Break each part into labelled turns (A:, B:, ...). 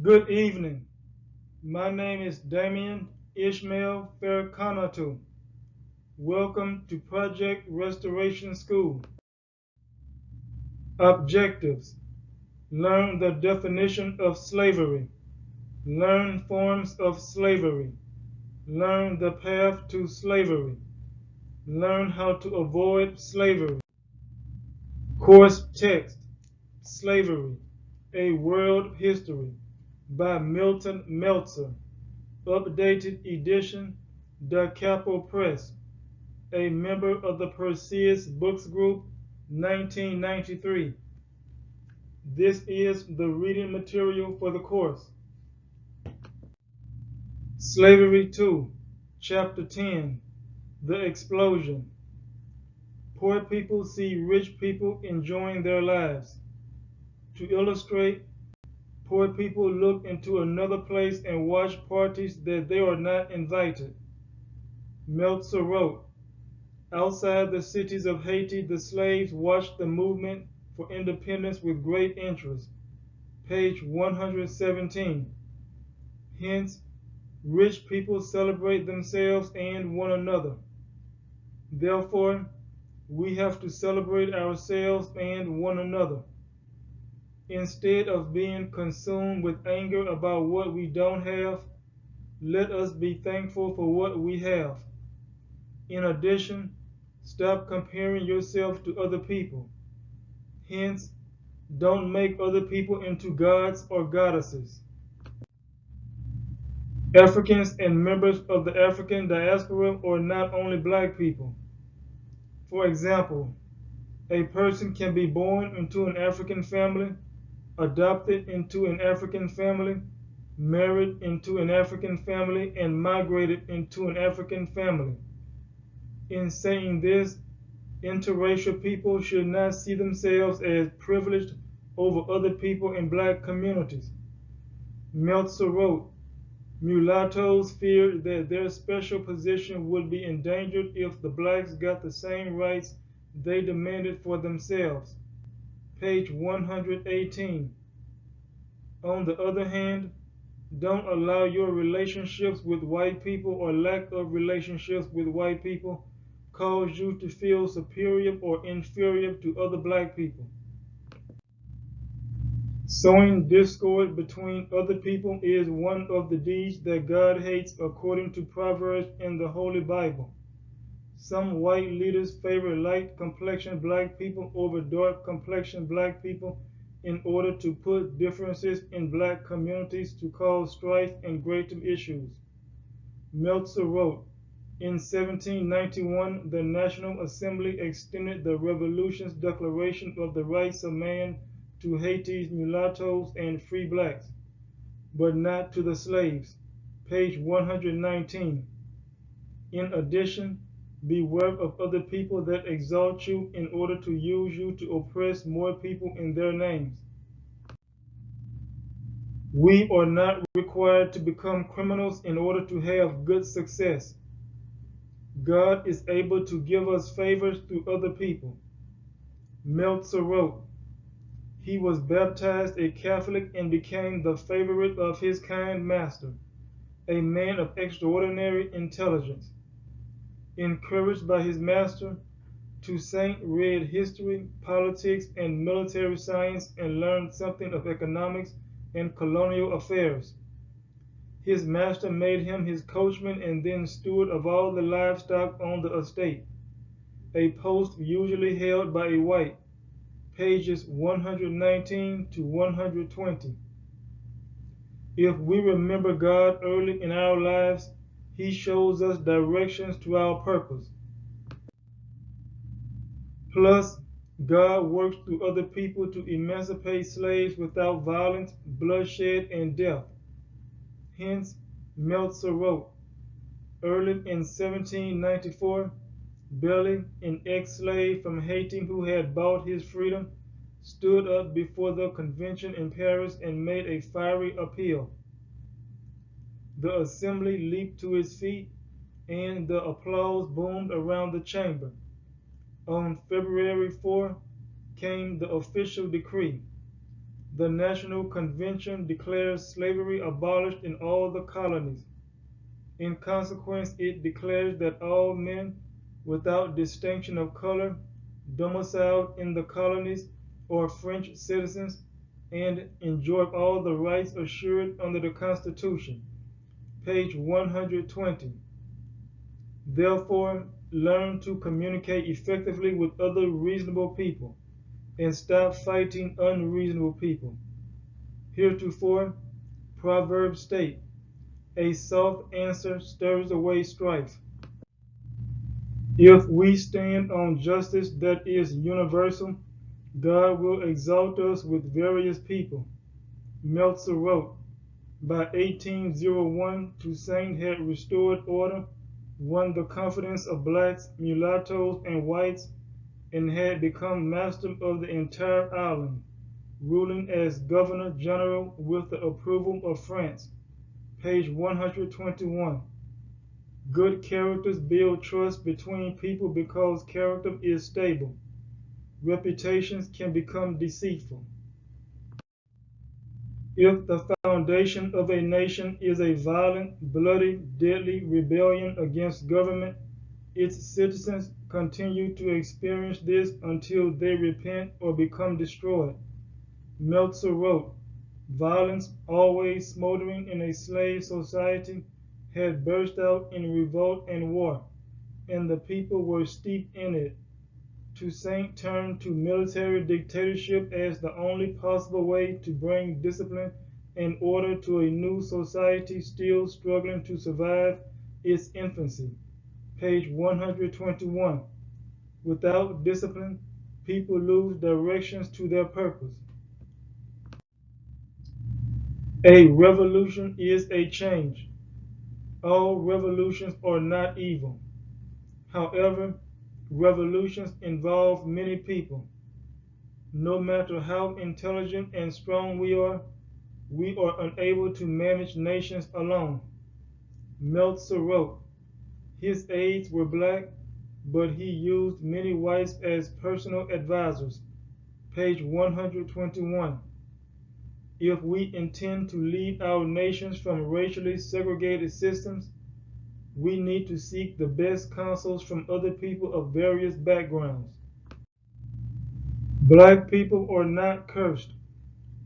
A: Good evening. My name is Damien Ishmael Farrakhanatu. Welcome to Project Restoration School. Objectives: learn the definition of slavery, learn forms of slavery, learn the path to slavery, learn how to avoid slavery. Course text: Slavery, A World History by Milton Meltzer. Updated edition, Da Capo Press, a member of the Perseus Books Group, 1993. This is the reading material for the course. Slavery 2, Chapter 10, The Explosion. Poor people see rich people enjoying their lives. To illustrate, poor people look into another place and watch parties that they are not invited. Meltzer wrote, outside the cities of Haiti, the slaves watched the movement for independence with great interest. Page 117. Hence, rich people celebrate themselves and one another. Therefore, we have to celebrate ourselves and one another. Instead of being consumed with anger about what we don't have, let us be thankful for what we have. In addition, stop comparing yourself to other people. Hence, don't make other people into gods or goddesses. Africans and members of the African diaspora are not only black people. For example, a person can be born into an African family, adopted into an African family, married into an African family, and migrated into an African family. In saying this, interracial people should not see themselves as privileged over other people in black communities. Meltzer wrote, mulattoes feared that their special position would be endangered if the blacks got the same rights they demanded for themselves. Page 118. On the other hand, don't allow your relationships with white people or lack of relationships with white people cause you to feel superior or inferior to other black people. Sowing discord between other people is one of the deeds that God hates according to Proverbs in the Holy Bible. Some white leaders favor light complexioned black people over dark complexioned black people in order to put differences in black communities to cause strife and greater issues. Meltzer wrote, in 1791, the National Assembly extended the Revolution's Declaration of the Rights of Man to Haiti's mulattoes and free blacks, but not to the slaves. Page 119. In addition, beware of other people that exalt you in order to use you to oppress more people in their names. We are not required to become criminals in order to have good success. God is able to give us favors through other people. Meltzer wrote, he was baptized a Catholic and became the favorite of his kind master, a man of extraordinary intelligence. Encouraged by his master, Toussaint read history, politics, and military science and learned something of economics and colonial affairs. His master made him his coachman and then steward of all the livestock on the estate, a post usually held by a white. Pages 119 to 120. If we remember God early in our lives, He shows us directions to our purpose. Plus, God works through other people to emancipate slaves without violence, bloodshed, and death. Hence, Meltzer wrote, early in 1794, Belly, an ex-slave from Haiti who had bought his freedom, stood up before the convention in Paris and made a fiery appeal. The assembly leaped to its feet, and the applause boomed around the chamber. On February 4 came the official decree. The National Convention declares slavery abolished in all the colonies. In consequence, it declares that all men, without distinction of color, domiciled in the colonies, are French citizens and enjoy all the rights assured under the Constitution. Page 120. Therefore, learn to communicate effectively with other reasonable people and stop fighting unreasonable people. Heretofore, proverbs state, a soft answer stirs away strife. If we stand on justice that is universal, God will exalt us with various people. Meltzer wrote, by 1801, Toussaint had restored order, won the confidence of blacks, mulattoes, and whites, and had become master of the entire island, ruling as Governor General with the approval of France. Page 121. Good characters build trust between people because character is stable. Reputations can become deceitful. If the foundation of a nation is a violent, bloody, deadly rebellion against government, its citizens continue to experience this until they repent or become destroyed. Meltzer wrote, violence, always smoldering in a slave society, had burst out in revolt and war, and the people were steeped in it. Toussaint turned to military dictatorship as the only possible way to bring discipline and order to a new society still struggling to survive its infancy. Page 121. Without discipline, people lose directions to their purpose. A revolution is a change. All revolutions are not evil. However, revolutions involve many people. No matter how intelligent and strong we are unable to manage nations alone. Meltzer wrote, his aides were black, but he used many whites as personal advisors. Page 121. If we intend to lead our nations from racially segregated systems, we need to seek the best counsels from other people of various backgrounds. Black people are not cursed.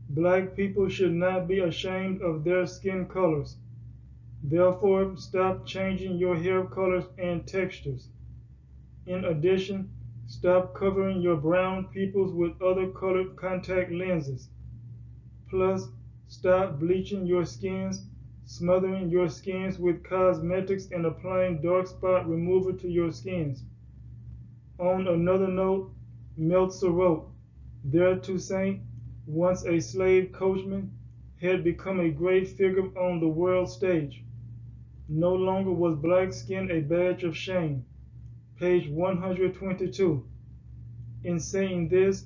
A: Black people should not be ashamed of their skin colors. Therefore, stop changing your hair colors and textures. In addition, stop covering your brown pupils with other colored contact lenses. Plus, stop bleaching your skins, smothering your skins with cosmetics, and applying dark spot remover to your skins. On another note, Meltzer wrote, there Toussaint, once a slave coachman, had become a great figure on the world stage. No longer was black skin a badge of shame. Page 122. In saying this,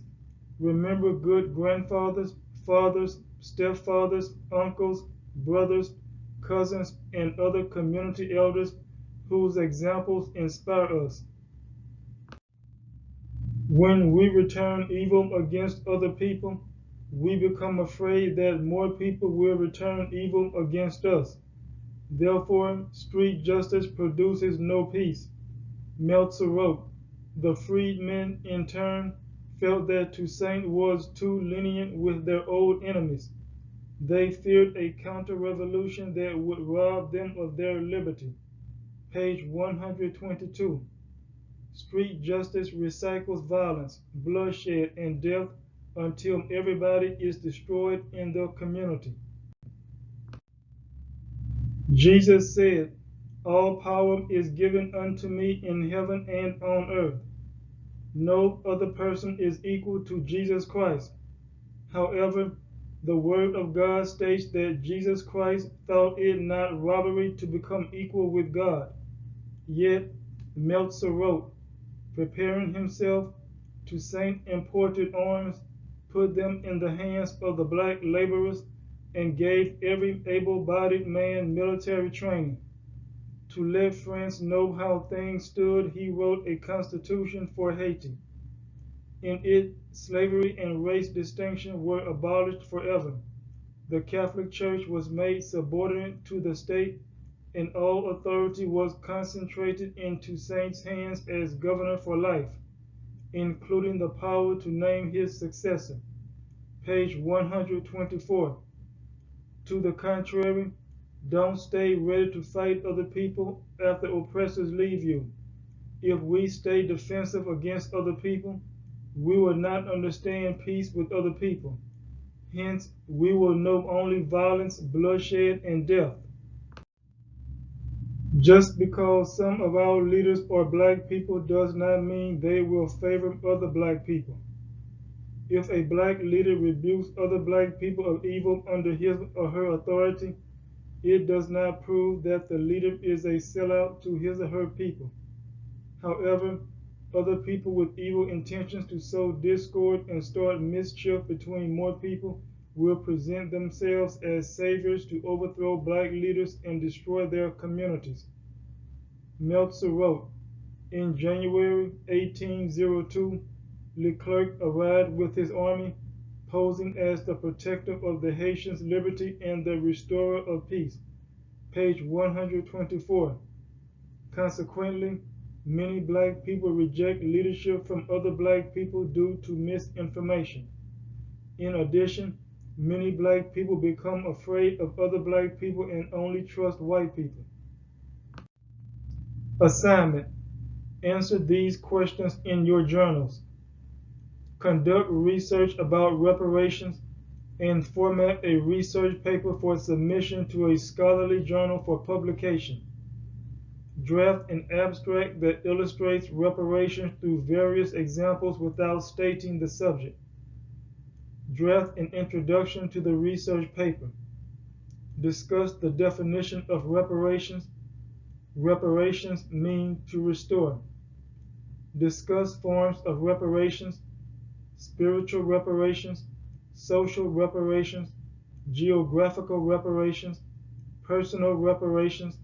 A: remember good grandfathers, fathers, stepfathers, uncles, brothers, cousins, and other community elders whose examples inspire us. When we return evil against other people, we become afraid that more people will return evil against us. Therefore, street justice produces no peace. Meltzer wrote, the freedmen, in turn, felt that Toussaint was too lenient with their old enemies. They feared a counter-revolution that would rob them of their liberty. Page 122. Street justice recycles violence, bloodshed, and death until everybody is destroyed in the community. Jesus said, all power is given unto me in heaven and on earth. No other person is equal to Jesus Christ. However, the Word of God states that Jesus Christ thought it not robbery to become equal with God. Yet, Meltzer wrote, preparing himself, Toussaint imported arms, put them in the hands of the black laborers, and gave every able-bodied man military training. To let France know how things stood, he wrote a constitution for Haiti. In it, slavery and race distinction were abolished forever. The Catholic Church was made subordinate to the state, and all authority was concentrated into saints' hands as governor for life, including the power to name his successor. Page 124. To the contrary, don't stay ready to fight other people after oppressors leave you. If we stay defensive against other people, we will not understand peace with other people. Hence, we will know only violence, bloodshed, and death. Just because some of our leaders are black people does not mean they will favor other black people. If a black leader rebukes other black people of evil under his or her authority, it does not prove that the leader is a sellout to his or her people. However, other people with evil intentions to sow discord and start mischief between more people will present themselves as saviors to overthrow black leaders and destroy their communities. Meltzer wrote, in January 1802, Leclerc arrived with his army, posing as the protector of the Haitians' liberty and the restorer of peace. Page 124. Consequently, many black people reject leadership from other black people due to misinformation. In addition, many black people become afraid of other black people and only trust white people. Assignment: answer these questions in your journals. Conduct research about reparations and format a research paper for submission to a scholarly journal for publication. Draft an abstract that illustrates reparations through various examples without stating the subject. Draft an introduction to the research paper. Discuss the definition of reparations. Reparations mean to restore. Discuss forms of reparations: spiritual reparations, social reparations, geographical reparations, personal reparations,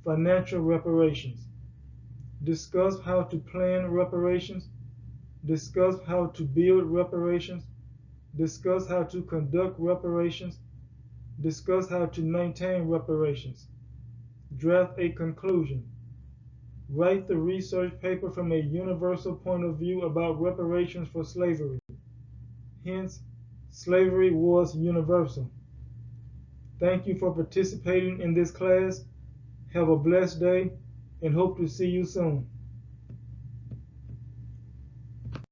A: financial reparations. Discuss how to plan reparations. Discuss how to build reparations. Discuss how to conduct reparations. Discuss how to maintain reparations. Draft a conclusion. Write the research paper from a universal point of view about reparations for slavery. Hence, slavery was universal. Thank you for participating in this class. Have a blessed day and hope to see you soon.